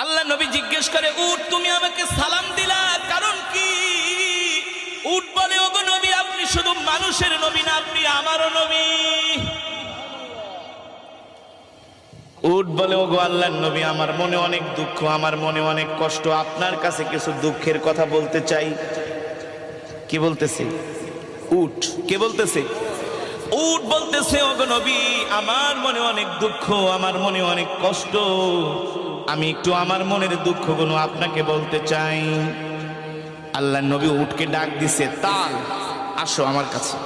আল্লাহ নবী জিজ্ঞেস করে, উট তুমি আমাকে সালাম দিলা কারণ কি? উট বলে, ওগো নবী, আপনি শুধু মানুষের নবী না, আপনি আমারও নবী। উট বলে, ওগো আল্লাহর নবী, আমার মনে অনেক দুঃখ, আমার মনে অনেক কষ্ট, আপনার কাছে কিছু দুঃখের কথা বলতে চাই। কি বলতেছে উট? কে বলতেছে? উট বলতেছে, ওগো নবী, আমার মনে অনেক দুঃখ, আমার মনে অনেক কষ্ট, আমি একটু আমার মনের দুঃখগুলো আপনাকে বলতে চাই। আল্লাহর নবী উটকে ডাক দিছে, তাল, আসো আমার কাছে।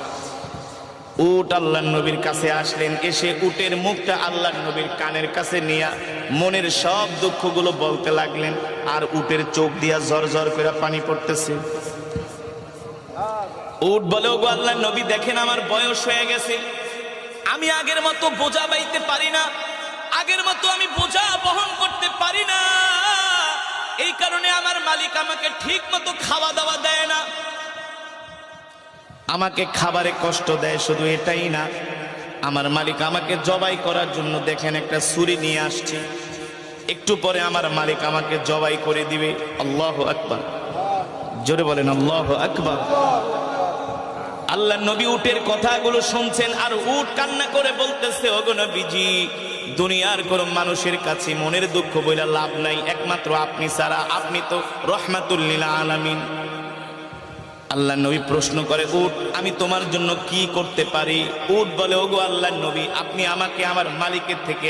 উট আল্লাহর নবীর কাছে আসলেন, এসে উটের মুখটা আল্লাহর নবীর কানের কাছে নিয়ে মনের সব দুঃখগুলো বলতে লাগলেন। আর উটের চোখ দিয়া ঝরঝর করে পানি পড়তেছে। উট বলে, ওগো আল্লাহর নবী, দেখেন আমার বয়স হয়ে গেছে, আমি আগের মতো বোঝা বাইতে পারি না, আগের মতো আমি বোঝা বহন করতে পারি না, এই কারণে আমার মালিক আমাকে ঠিক মতো খাওয়া দাওয়া দেয় না, আমাকে খাবারে কষ্ট দেয়। শুধু এটাই না, আমার মালিক আমাকে জবাই করার জন্য দেখেন একটা ছুরি নিয়ে আসছে, একটু পরে আমার মালিক আমাকে জবাই করে দিবে। আল্লাহু আকবার, জোরে বলেন আল্লাহু আকবার। আল্লাহর নবী উটের কথাগুলো শুনছেন, আর উট কান্না করে বলতেছে, ওগো নবীজি, দুনিয়ার কোন মানুষের কাছে মনের দুঃখ বইলা লাভ নাই, একমাত্র আপনি ছাড়া, আপনি তো রহমাতুল লিল আলামিন। আল্লাহর নবী প্রশ্ন করে, উট, আমি তোমার জন্য কি করতে পারি? উট বলে, ওগো আল্লাহর নবী, আপনি আমাকে আমার মালিকের থেকে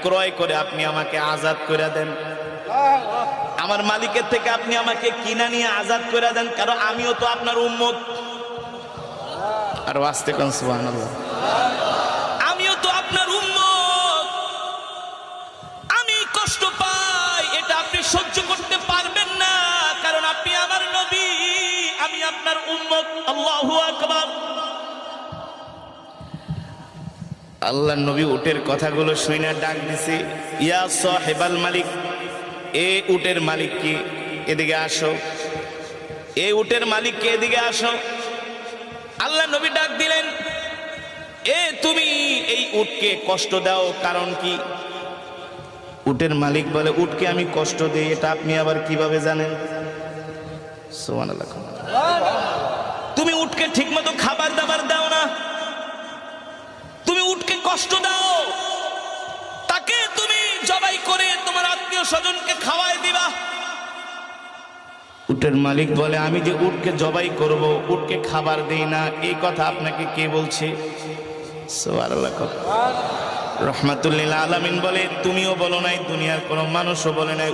ক্রয় করে আপনি আমাকে আজাদ করে দেন, আমার মালিকের থেকে আপনি আমাকে কিনা নিয়ে আজাদ করে দেন, কারণ আমিও তো আপনার উম্মত। আর আস্তে কোন সুবহানাল্লাহ, আমিও তো আপনার উম্মত, আমি কষ্ট পাই, এটা আপনি সহ্য করতে পারবেন না, কারণ আপনি আমার নবী, আমি আপনার উম্মত। আল্লাহু আকবার। আল্লাহর নবী উটের কথাগুলো শুনে ডাক দিছে, ইয়া সাহেবাল মালিক, এ উটের মালিক কি, এদিকে আসো, এ উটের মালিক কে, এদিকে আসো। আল্লাহ নবী ডাক দিলেন, এ তুমি এই উটকে কষ্ট দাও কারণ কি? উটের মালিক বলে, উটকে আমি কষ্ট দেই, এটা আপনি আবার কিভাবে জানেন? সুবহানাল্লাহ। তুমি উটকে ঠিকমতো খাবার দাবার দাও না, তুমি উটকে কষ্ট দাও, তাকে তুমি জবাই করে তোমার আত্মীয় স্বজনকে খাওয়াই দিবা। উটের মালিক বলে, আমি যে উটকে জবাই করব, উটকে খাবার দেই না, এই কথা আপনাকে কে বলছে? সুবহানাল্লাহ। রহমাতুল লিল আলামিন বলে, তুমিও বলো নাই, দুনিয়ার কোনো মানুষও বলে নাই।